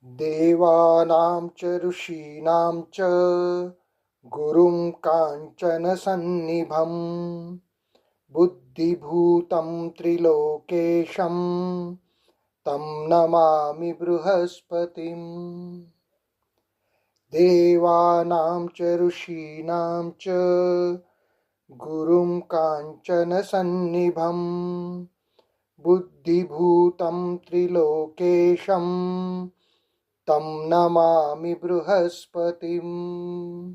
देवानां च ऋषीणां च गुरुं काञ्चनसन्निभं बुद्धिभूतं त्रिलोकेशं तं नमामि बृहस्पतिम्। देवानां च ऋषीणां च गुरुं काञ्चनसन्निभं बुद्धिभूतं त्रिलोकेशं तं नमामि बृहस्पतिम्।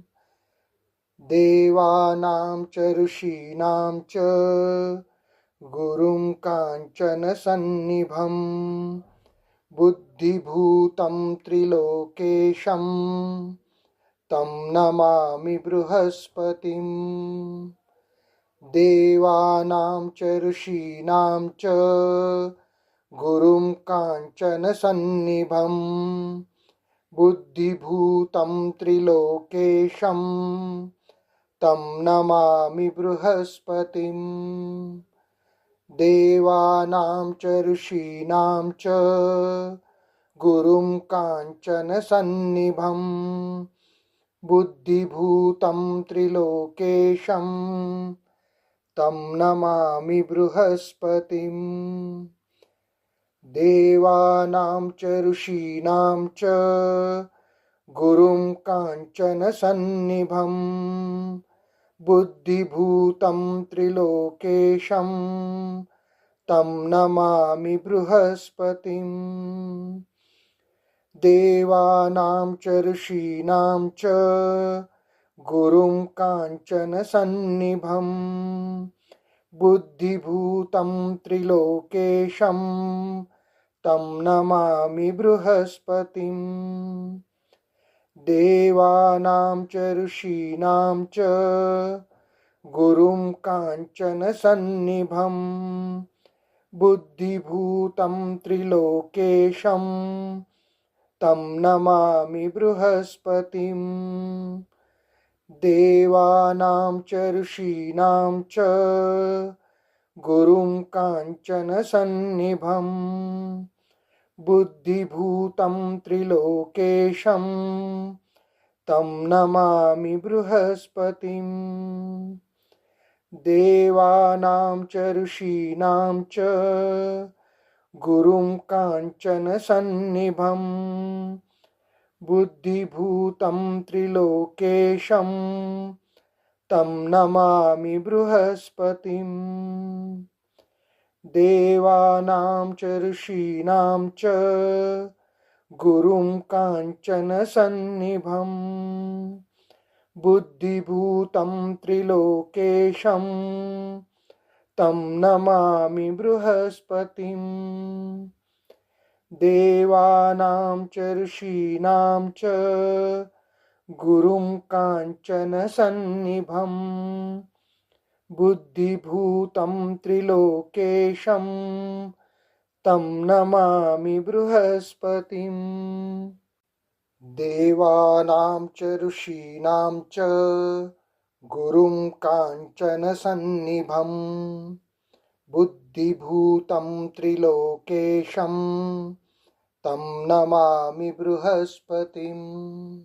देवानां च ऋषीणां च गुरुं काञ्चनसन्निभं बुद्धिभूतं त्रिलोकेशं तं नमामि बृहस्पतिम्। देवानां च ऋषीणां च गुरुं काञ्चनसन्निभं बुद्धिभूतं त्रिलोकेशं तं नमामि बृहस्पतिम्। देवानां च ऋषीणां च गुरुं काञ्चनसन्निभं बुद्धिभूतं त्रिलोकेशं तं नमामि बृहस्पतिम्। देवानां च ऋषीणां च गुरुं काञ्चनसन्निभं बुद्धिभूतं त्रिलोकेशं तं नमामि बृहस्पतिम्। देवानां च ऋषीणां च गुरुं काञ्चनसन्निभं बुद्धिभूतं त्रिलोकेशं तं नमामि बृहस्पतिम्। देवानां च ऋषीणां च गुरुं काञ्चनसन्निभं बुद्धिभूतं त्रिलोकेशं तं नमामि बृहस्पतिम्। देवानां च ऋषीणां च गुरुं काञ्चनसन्निभं बुद्धिभूतं त्रिलोकेशं तं नमामि बृहस्पतिम्। देवानां च ऋषीणां च गुरुं काञ्चनसन्निभं बुद्धिभूतं त्रिलोकेशं तं नमामि बृहस्पतिम्। देवानां च ऋषीणां च गुरुं काञ्चनसन्निभं बुद्धिभूतं त्रिलोकेशं तं नमामि बृहस्पतिम्। देवानां च ऋषीणां च गुरुं काञ्चनसन्निभं बुद्धिभूतं त्रिलोकेशं तं नमामि बृहस्पतिम्। देवानां च ऋषीणां च गुरुं काञ्चनसन्निभं बुद्धिभूतं त्रिलोकेशं तं नमामि बृहस्पतिम्।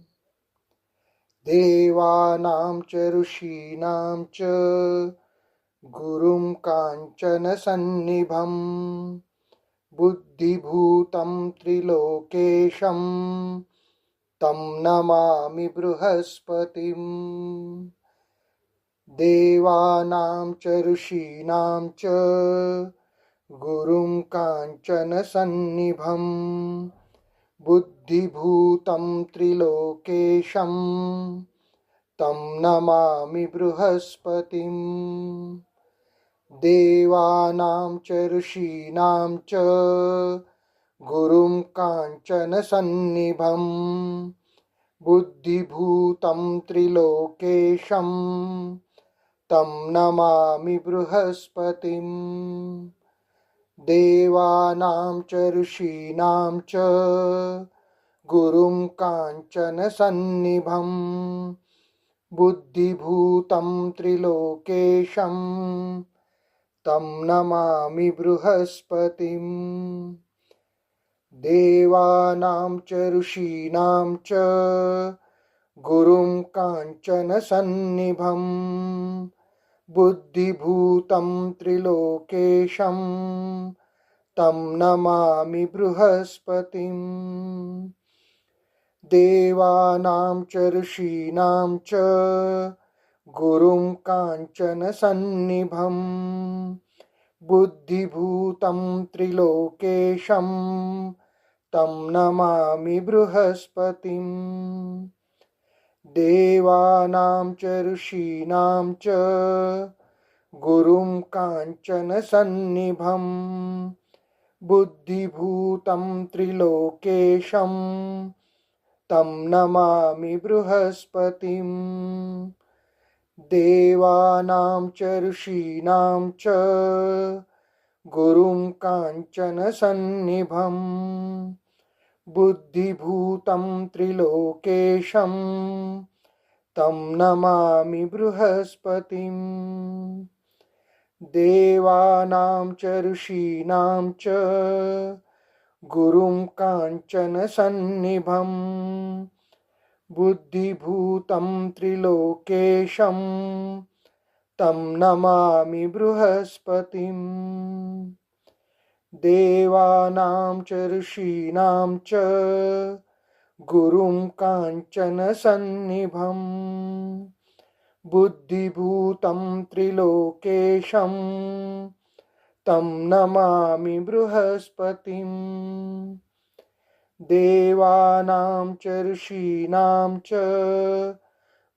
देवानां च ऋषीणां च गुरुं काञ्चनसन्निभं बुद्धिभूतं त्रिलोकेशं तं नमामि बृहस्पतिम्। देवानां च ऋषीणां च गुरुं काञ्चनसन्निभं बुद्धिभूतं त्रिलोकेशं तं नमामि बृहस्पतिम्। देवानां च ऋषीणां च गुरुं काञ्चनसन्निभं बुद्धिभूतं त्रिलोकेशं तं नमामि बृहस्पतिम्। देवानां च ऋषीणां च गुरुं काञ्चनसन्निभं बुद्धिभूतं त्रिलोकेशं तं नमामि बृहस्पतिम्। देवानां च ऋषीणां च गुरुं काञ्चनसन्निभं बुद्धिभूतं त्रिलोकेशं तं नमामि बृहस्पतिम्। देवानां च ऋषीणां च गुरुं काञ्चनसन्निभं बुद्धिभूतं त्रिलोकेशं तं नमामि बृहस्पतिम्। देवानां च ऋषीणां च गुरुं काञ्चनसन्निभं बुद्धिभूतं त्रिलोकेशं तं नमामि बृहस्पतिम्। देवानां च ऋषीणां च गुरुं काञ्चनसन्निभं बुद्धिभूतं त्रिलोकेशं तं नमामि बृहस्पतिम्। देवानां च ऋषीणां च गुरुं काञ्चनसन्निभं बुद्धिभूतं त्रिलोकेशं तं नमामि बृहस्पतिम्। देवानां च ऋषीणां च गुरुं काञ्चनसन्निभं बुद्धिभूतं त्रिलोकेशं तं नमामि बृहस्पतिम्। देवानां च ऋषीणां च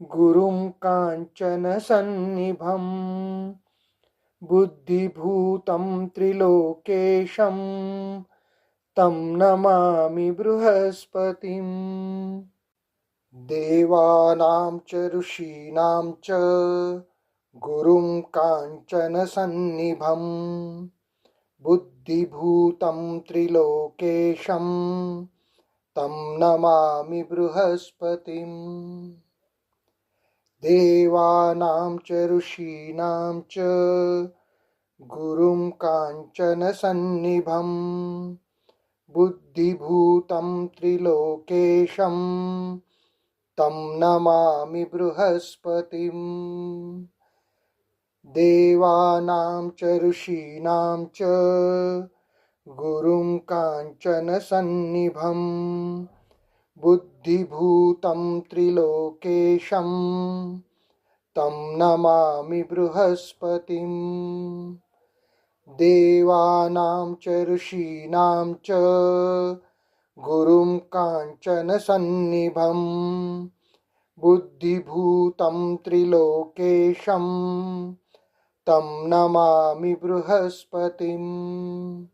गुरुं काञ्चनसन्निभं बुद्धिभूतं त्रिलोकेशं तं नमामि बृहस्पतिम्। देवानां च ऋषीणां च गुरुं काञ्चनसन्निभं बुद्धिभूतं त्रिलोकेशं तं नमामि बृहस्पतिम्। देवानां च ऋषीणां च गुरुं काञ्चनसन्निभं बुद्धिभूतं त्रिलोकेशं तं नमामि बृहस्पतिम्। देवानां च ऋषीणां च गुरुं काञ्चनसन्निभं बुद्धिभूतं त्रिलोकेशं तं नमामि बृहस्पतिम्। देवानां च ऋषीणां च गुरुं काञ्चनसन्निभं बुद्धिभूतं त्रिलोकेशं तं नमामि बृहस्पतिम्।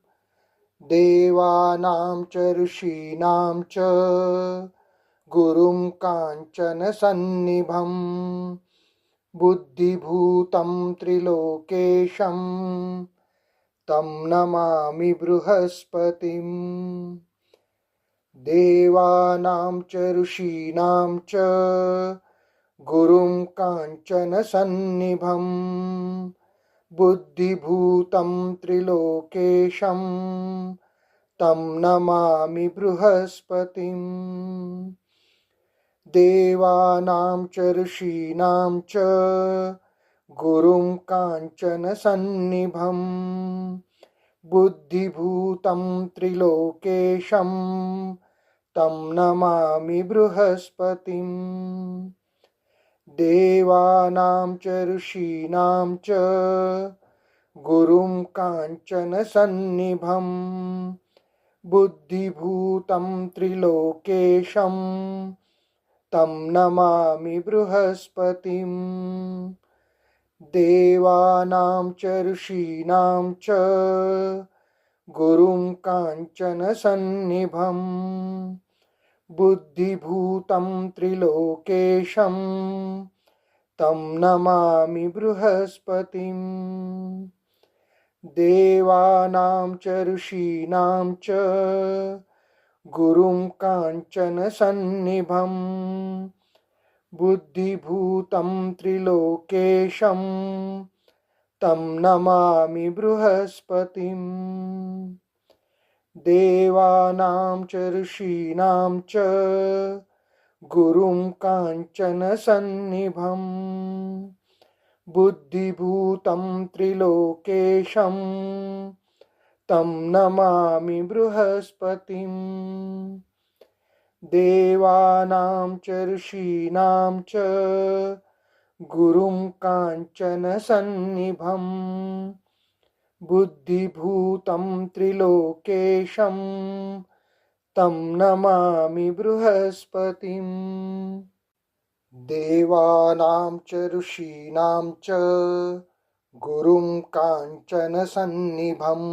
देवानां च ऋषीणां च गुरुं काञ्चनसन्निभं बुद्धिभूतं त्रिलोकेशं तं नमामि बृहस्पतिम्। देवानां च ऋषीणां च गुरुं काञ्चनसन्निभं बुद्धिभूतं त्रिलोकेशं तं नमामि बृहस्पतिम्। देवानां च ऋषीणां च गुरुं काञ्चनसन्निभं बुद्धिभूतं त्रिलोकेशं तं नमामि बृहस्पतिम्। देवानां च ऋषीणां च गुरुं काञ्चनसन्निभं बुद्धिभूतं त्रिलोकेशं तं नमामि बृहस्पतिम्। देवानां च ऋषीणां च गुरुं काञ्चनसन्निभं बुद्धिभूतं त्रिलोकेशं तं नमामि बृहस्पतिम्। देवानां च ऋषीणां च गुरुं काञ्चनसन्निभं बुद्धिभूतं त्रिलोकेशं तं नमामि बृहस्पतिम्। देवानां च ऋषीणां च गुरुं काञ्चनसन्निभम् बुद्धिभूतं त्रिलोकेशं तं नमामि बृहस्पतिम् देवानां च ऋषीणां च गुरुं काञ्चनसन्निभम् बुद्धिभूतं त्रिलोकेशं तं नमामि बृहस्पतिम् देवानां च ऋषीणां च गुरुं काञ्चनसन्निभम्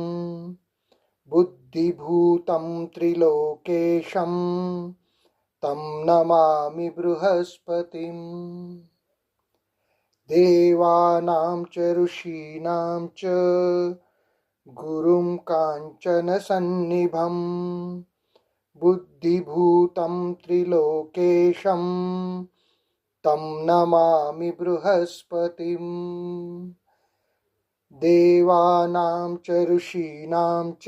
बुद्धिभूतं त्रिलोकेशं तं नमामि बृहस्पतिम् देवानां च ऋषीणां च गुरुं काञ्चनसन्निभम् बुद्धिभूतं त्रिलोकेशं तं नमामि बृहस्पतिम् देवानां च ऋषीणां च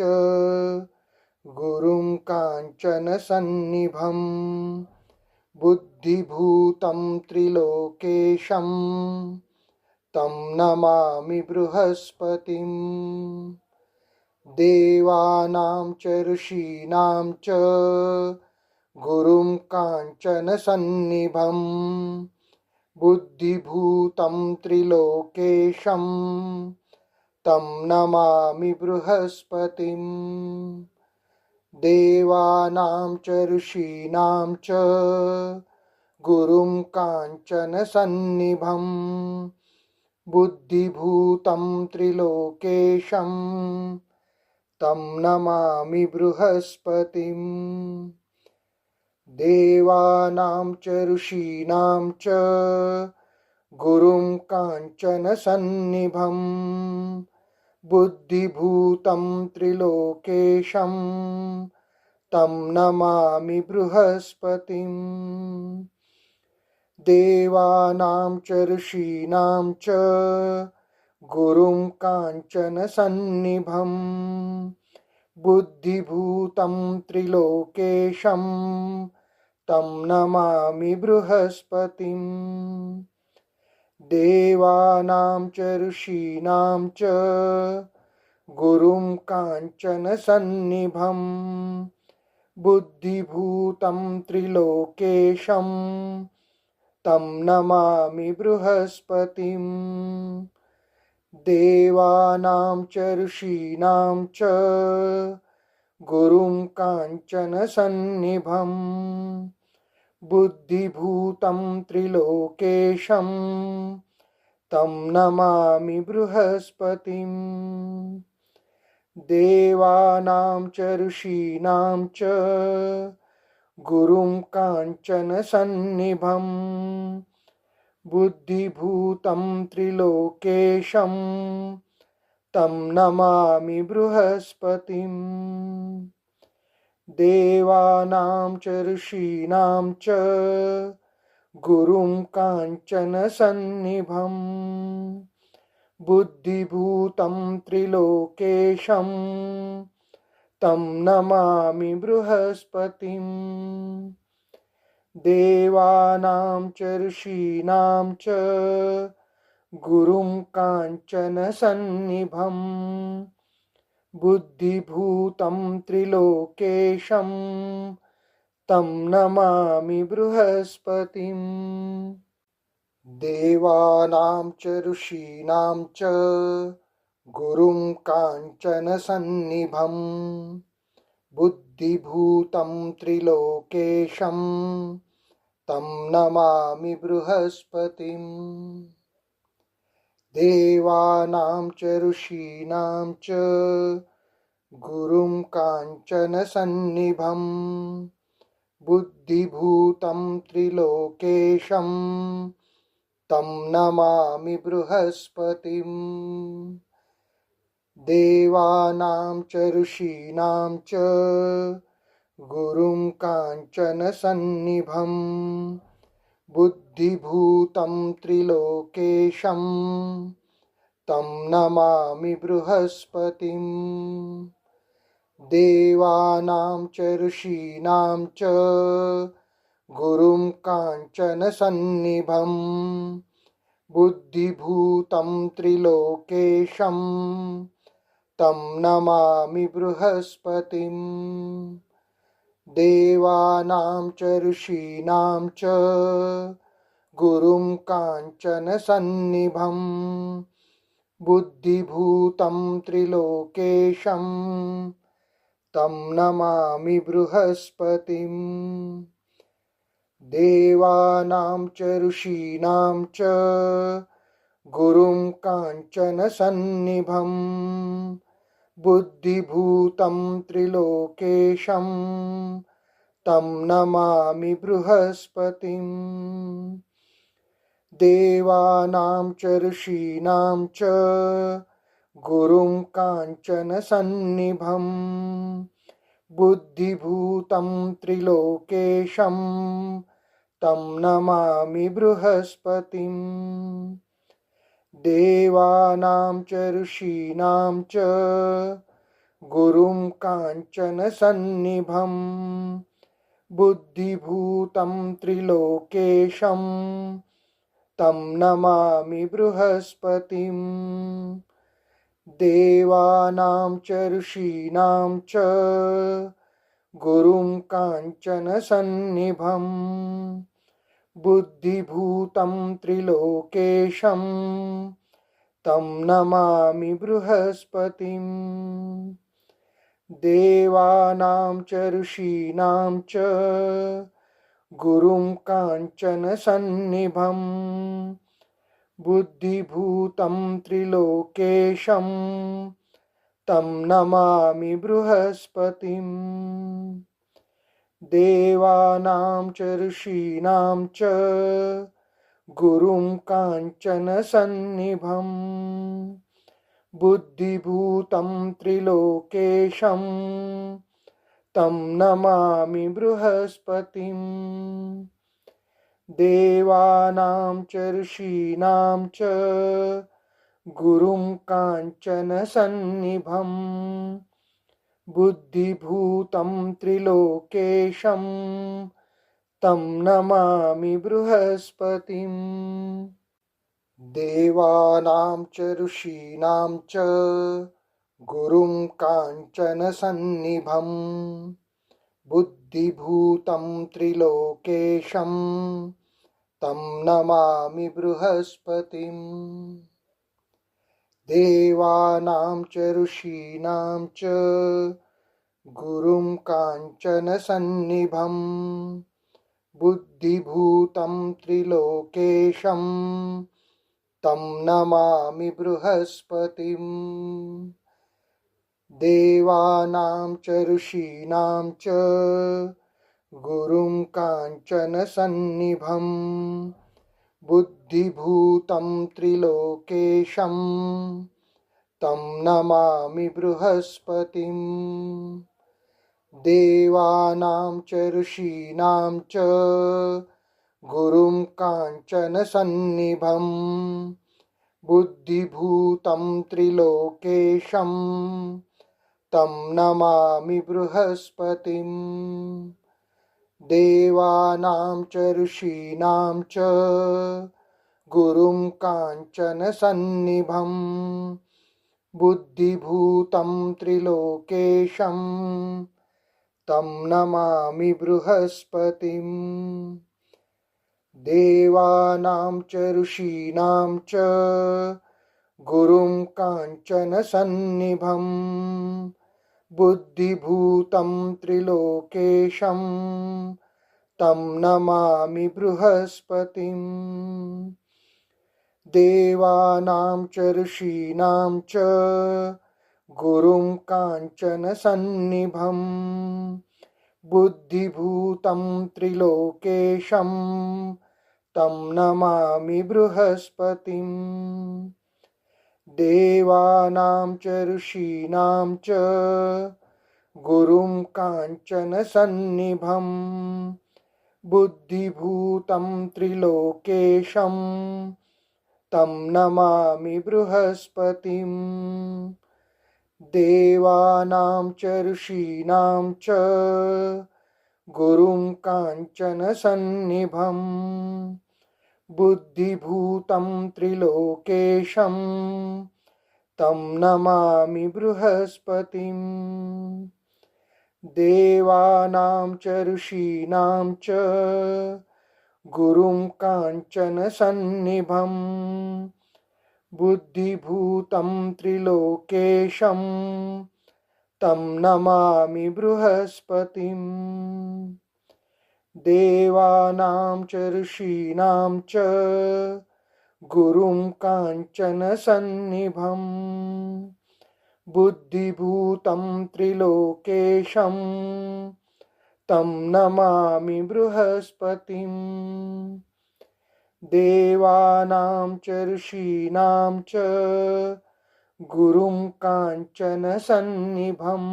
गुरुं काञ्चनसन्निभम् बुद्धिभूतं त्रिलोकेशं तं नमामि बृहस्पतिम् देवानां च ऋषीणां च गुरुं काञ्चनसन्निभम् बुद्धिभूतं त्रिलोकेशं तं नमामि बृहस्पतिम् देवानां च ऋषीणां च गुरुं काञ्चनसन्निभम् बुद्धिभूतं त्रिलोकेशं तं नमामि बृहस्पतिम् देवानां च ऋषीणां च गुरुं काञ्चनसन्निभम् बुद्धिभूतं त्रिलोकेशं तं नमामि बृहस्पतिम् देवानां च ऋषीणां च गुरुं काञ्चनसन्निभम् बुद्धिभूतं त्रिलोकेशं तं नमामि बृहस्पतिम् देवानां च ऋषीणां च गुरुं काञ्चनसन्निभम् बुद्धिभूतं त्रिलोकेशं तं नमामि बृहस्पतिम् देवानां च ऋषीणां च गुरुं काञ्चनसन्निभम् बुद्धिभूतं त्रिलोकेशं तं नमामि बृहस्पतिम् देवानां च ऋषीणां च गुरुं काञ्चनसन्निभम् बुद्धिभूतं त्रिलोकेशं तं नमामि बृहस्पतिम् देवानां च ऋषीणां च गुरुं काञ्चनसन्निभम् बुद्धिभूतं त्रिलोकेशं तं नमामि बृहस्पतिम् देवानां च ऋषीणां च गुरुं काञ्चनसन्निभम् बुद्धिभूतं त्रिलोकेशं तं नमामि बृहस्पतिम् देवानां च ऋषीणां च गुरुं काञ्चनसन्निभम् बुद्धिभूतं त्रिलोकेशं तं नमामि बृहस्पतिम् देवानां च ऋषीणां च गुरुं काञ्चनसन्निभम् बुद्धिभूतं त्रिलोकेशं तं नमामि बृहस्पतिम् देवानां च ऋषीणां च गुरुं काञ्चनसन्निभम् बुद्धिभूतं त्रिलोकेशं तं नमामि बृहस्पतिम् देवानां च ऋषीणां च गुरुं काञ्चनसन्निभं बुद्धिभूतं त्रिलोकेशं तं नमामि बृहस्पतिम्। देवानां च ऋषीणां च गुरुं काञ्चनसन्निभं बुद्धिभूतं त्रिलोकेशं तं नमामि बृहस्पतिम्। देवानां च ऋषीणां च गुरुं काञ्चनसन्निभं बुद्धिभूतं त्रिलोकेशं तं नमामि बृहस्पतिम्। देवानां च ऋषीणां च गुरुं काञ्चनसन्निभं बुद्धिभूतं त्रिलोकेशं तं नमामि बृहस्पतिम्। देवानां च ऋषीणां च गुरुं काञ्चनसन्निभं बुद्धिभूतं त्रिलोकेशं तं नमामि बृहस्पतिम्। देवानां च ऋषीणां च गुरुं काञ्चनसन्निभं बुद्धिभूतं त्रिलोकेशं तं नमामि बृहस्पतिम्। देवानां च ऋषीणां च गुरुं काञ्चनसन्निभं बुद्धिभूतं त्रिलोकेशं तं नमामि बृहस्पतिम्। देवानां च ऋषीणां च गुरुं काञ्चनसन्निभं बुद्धिभूतं त्रिलोकेशं तं नमामि बृहस्पतिम्। देवानां च ऋषीणां च गुरुं काञ्चनसन्निभं बुद्धिभूतं त्रिलोकेशं तं नमामि बृहस्पतिम्। देवानां च ऋषीणां च गुरुं काञ्चनसन्निभं बुद्धिभूतं त्रिलोकेशं तं नमामि बृहस्पतिम्। देवानां च ऋषीणां च गुरुं काञ्चनसन्निभं बुद्धिभूतं त्रिलोकेशं तं नमामि बृहस्पतिम्। देवानां च ऋषीणां च गुरुं काञ्चनसन्निभं बुद्धिभूतं त्रिलोकेशं तं नमामि बृहस्पतिम्। देवानां च ऋषीणां च गुरुं काञ्चनसन्निभं बुद्धिभूतं त्रिलोकेशं तं नमामि बृहस्पतिम्। देवानां च ऋषीणां च गुरुं काञ्चनसन्निभं बुद्धिभूतं त्रिलोकेशं तं नमामि बृहस्पतिम्। देवानां च ऋषीणां च गुरुं काञ्चनसन्निभं बुद्धिभूतं त्रिलोकेशं तं नमामि बृहस्पतिम्। देवानां च ऋषीणां च गुरुं काञ्चनसन्निभं बुद्धिभूतं त्रिलोकेशं तं नमामि बृहस्पतिम्। देवानां च ऋषीणां च गुरुं काञ्चनसन्निभं बुद्धिभूतं त्रिलोकेशं तं नमामि बृहस्पतिम्। देवानां च ऋषीणां च गुरुं काञ्चनसन्निभम् बुद्धिभूतं त्रिलोकेशं तं नमामि बृहस्पतिम् देवानां च ऋषीणां च गुरुं काञ्चनसन्निभम् बुद्धिभूतं त्रिलोकेशं तं नमामि बृहस्पतिम् देवानां च ऋषीणां च गुरुं काञ्चनसन्निभम् बुद्धिभूतं त्रिलोकेशं तं नमामि बृहस्पतिम् देवानां च ऋषीणां च गुरुं काञ्चनसन्निभम्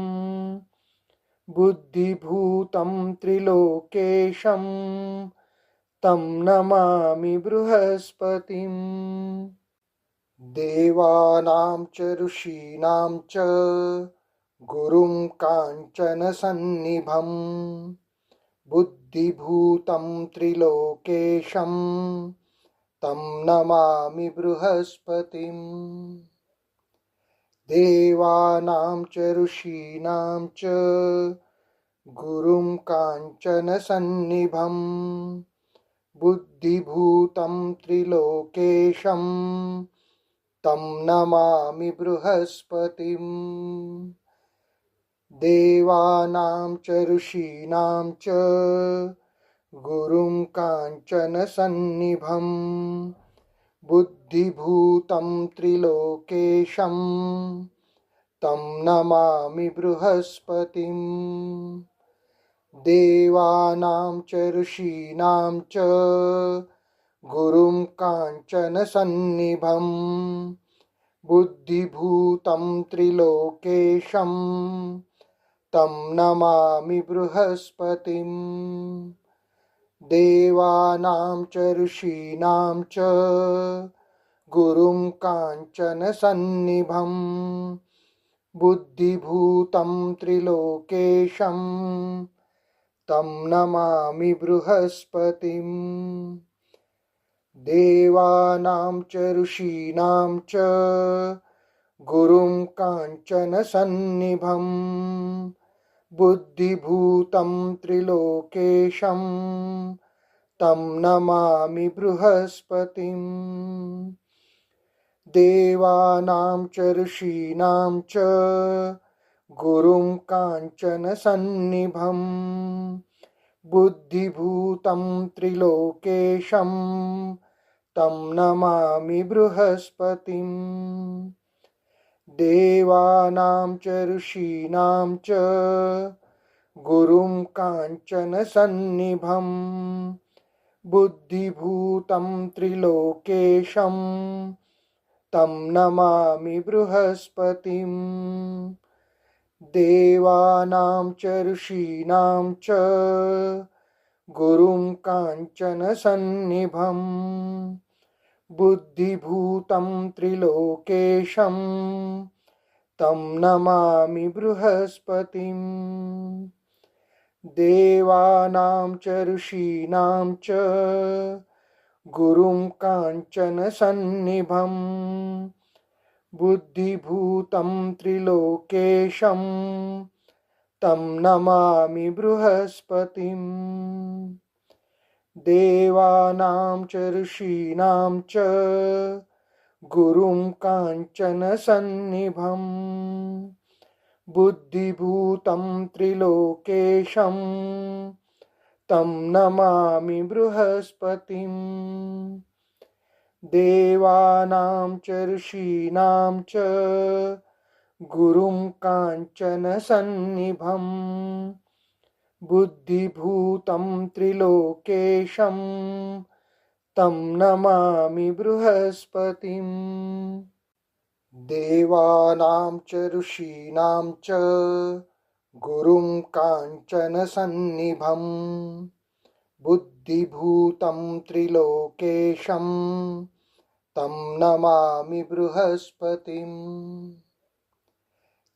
बुद्धिभूतं त्रिलोकेशं तं नमामि बृहस्पतिम् देवानां च ऋषीणां च गुरुं काञ्चनसन्निभम् बुद्धिभूतं त्रिलोकेशं तं नमामि बृहस्पतिम् देवानां च ऋषीणां च गुरुं काञ्चनसन्निभम् बुद्धिभूतं त्रिलोकेशं तं नमामि बृहस्पतिम् देवानां च ऋषीणां च गुरुं काञ्चनसन्निभम् बुद्धिभूतं त्रिलोकेशं तं नमामि बृहस्पतिम् देवानां च ऋषीणां च गुरुं काञ्चनसन्निभम् बुद्धिभूतं त्रिलोकेशं तं नमामि बृहस्पतिम् देवानां च ऋषीणां च गुरुं काञ्चनसन्निभम् बुद्धिभूतं त्रिलोकेशं तं नमामि बृहस्पतिम् देवानां च ऋषीणां च गुरुं काञ्चनसन्निभम् बुद्धिभूतं त्रिलोकेशं तं नमामि बृहस्पतिम् देवानां च ऋषीणां च गुरुं काञ्चनसन्निभम् बुद्धिभूतं त्रिलोकेशं तं नमामि बृहस्पतिम् देवानां च ऋषीणां च गुरुं काञ्चनसन्निभम् बुद्धिभूतं त्रिलोकेशं तं नमामि बृहस्पतिम् देवानां च ऋषीणां च गुरुं काञ्चनसन्निभम् बुद्धिभूतं त्रिलोकेशं तं नमामि बृहस्पतिम् देवानां च ऋषीणां च गुरुं काञ्चनसन्निभम् बुद्धिभूतं त्रिलोकेशं तं नमामि बृहस्पतिम् देवानां च ऋषीणां च गुरुं काञ्चनसन्निभम् बुद्धिभूतं त्रिलोकेशं तं नमामि बृहस्पतिम् देवानां च ऋषीणां च गुरुं काञ्चनसन्निभम् बुद्धिभूतं त्रिलोकेशं तं नमामि बृहस्पतिम् देवानां च ऋषीणां च गुरुं काञ्चनसन्निभम् बुद्धिभूतं त्रिलोकेशं तं नमामि बृहस्पतिम्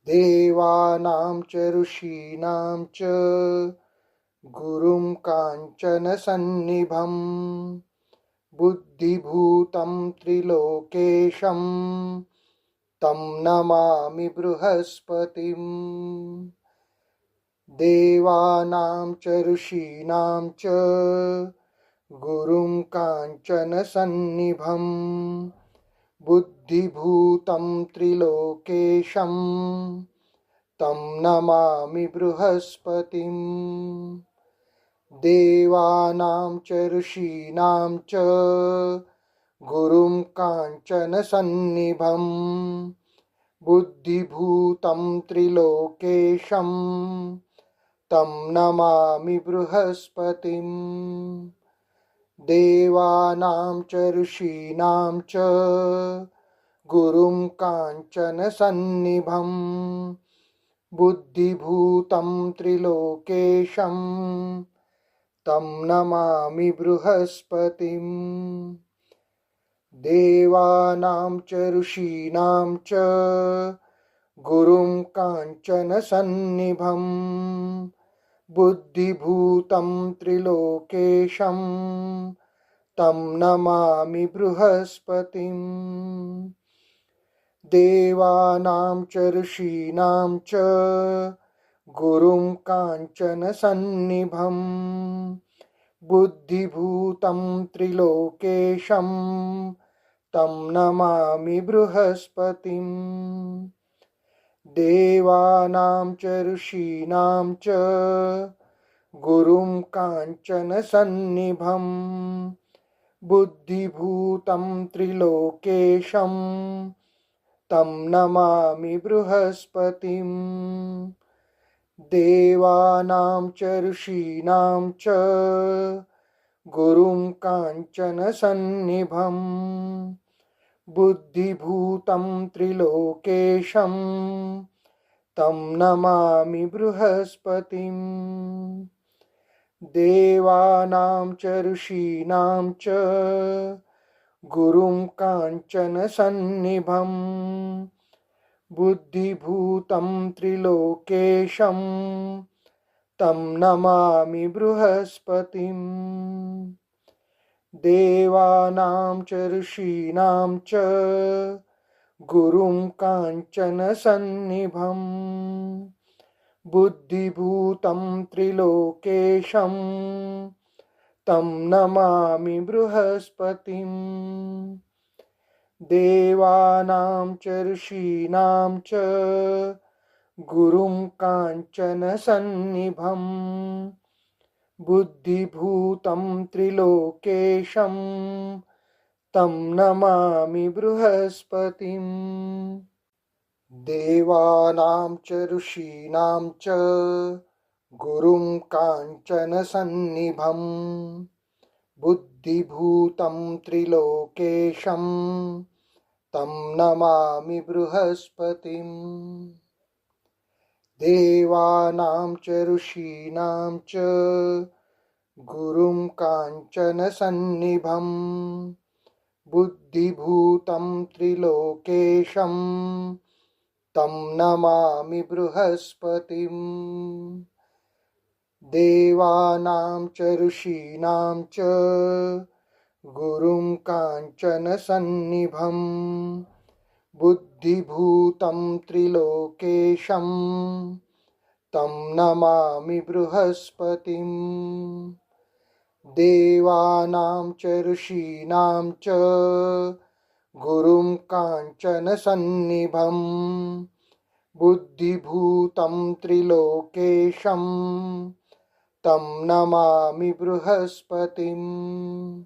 देवानां च ऋषीणां च गुरुं काञ्चनसन्निभं बुद्धिभूतं त्रिलोकेशं तं नमामि बृहस्पतिम्। देवानां च ऋषीणां च गुरुं काञ्चनसन्निभं बुद्धिभूतं त्रिलोकेशं तं नमामि बृहस्पतिम्। देवानां च ऋषीणां च गुरुं काञ्चनसन्निभं बुद्धिभूतं त्रिलोकेशं तं नमामि बृहस्पतिम्। देवानां च ऋषीणां च गुरुं काञ्चनसन्निभं बुद्धिभूतं त्रिलोकेशं तं नमामि बृहस्पतिम्। देवानां च ऋषीणां च गुरुं काञ्चनसन्निभं बुद्धिभूतं त्रिलोकेशं तं नमामि बृहस्पतिम्। देवानां च ऋषीणां च गुरुं काञ्चनसन्निभं बुद्धिभूतं त्रिलोकेशं तं नमामि बृहस्पतिम्। देवानां च ऋषीणां च गुरुं काञ्चनसन्निभं बुद्धिभूतं त्रिलोकेशं तं नमामि बृहस्पतिम्। देवानां च ऋषीणां च गुरुं काञ्चनसन्निभं बुद्धिभूतं त्रिलोकेशं तं नमामि बृहस्पतिम्। देवानां च ऋषीणां च गुरुं काञ्चनसन्निभं बुद्धिभूतं त्रिलोकेशं तं नमामि बृहस्पतिम्। देवानां च ऋषीणां च गुरुं काञ्चनसन्निभं बुद्धिभूतं त्रिलोकेशं तं नमामि बृहस्पतिम्। देवानां च ऋषीणां च गुरुं काञ्चनसन्निभं बुद्धिभूतं त्रिलोकेशं तं नमामि बृहस्पतिम्। देवानां च ऋषीणां च गुरुं काञ्चनसन्निभं बुद्धिभूतं त्रिलोकेशं तं नमामि बृहस्पतिम्। देवानां च ऋषीणां च गुरुं काञ्चनसन्निभं बुद्धिभूतं त्रिलोकेशं तं नमामि बृहस्पतिम्। देवानां च ऋषीणां च गुरुं काञ्चनसन्निभं बुद्धिभूतं त्रिलोकेशं तं नमामि बृहस्पतिम्। देवानां च ऋषीणां च गुरुं काञ्चनसन्निभं बुद्धिभूतं त्रिलोकेशं तं नमामि बृहस्पतिम्।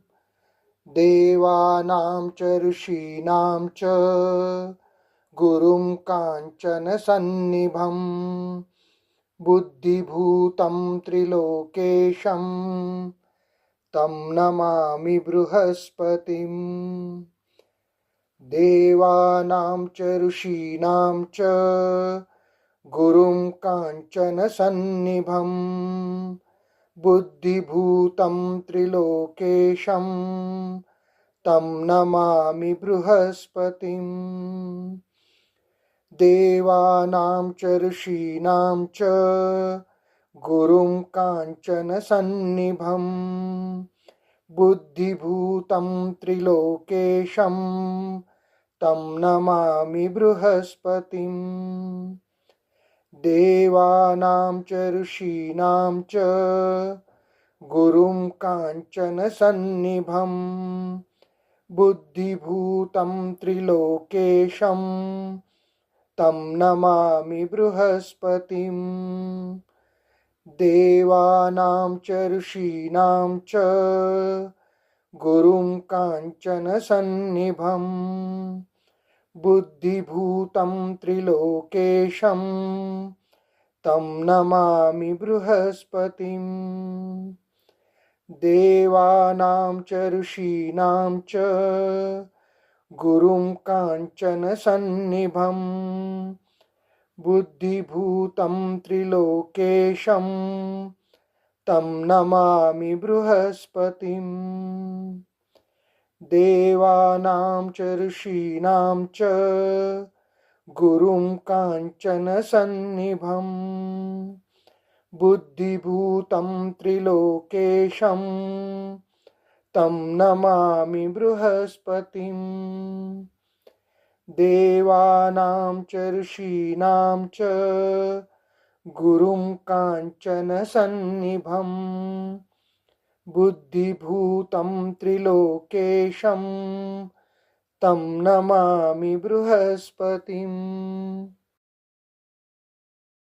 देवानां च ऋषीणां च गुरुं काञ्चनसन्निभं बुद्धिभूतं त्रिलोकेशं तं नमामि बृहस्पतिम्। देवानां च ऋषीणां च गुरुं काञ्चनसन्निभं बुद्धिभूतं त्रिलोकेशं तं नमामि बृहस्पतिम्। देवानां च ऋषीणां च गुरुं काञ्चनसन्निभं बुद्धिभूतं त्रिलोकेशं तं नमामि बृहस्पतिम् देवानां च ऋषीणां च गुरुं काञ्चनसन्निभं बुद्धिभूतं त्रिलोकेशं तं नमामि बृहस्पतिम् देवानां च ऋषीणां च गुरुं काञ्चनसन्निभं बुद्धिभूतं त्रिलोकेशं तं नमामि बृहस्पतिम् देवानां च ऋषीणां च गुरुं काञ्चनसन्निभं बुद्धिभूतं त्रिलोकेशं तं नमामि बृहस्पतिम् देवानां च ऋषीणां च गुरुं काञ्चनसन्निभं बुद्धिभूतं त्रिलोकेशं तं नमामि बृहस्पतिम् देवानां च ऋषीणां च गुरुं काञ्चनसन्निभं बुद्धिभूतं त्रिलोकेशं तं नमामि बृहस्पतिम्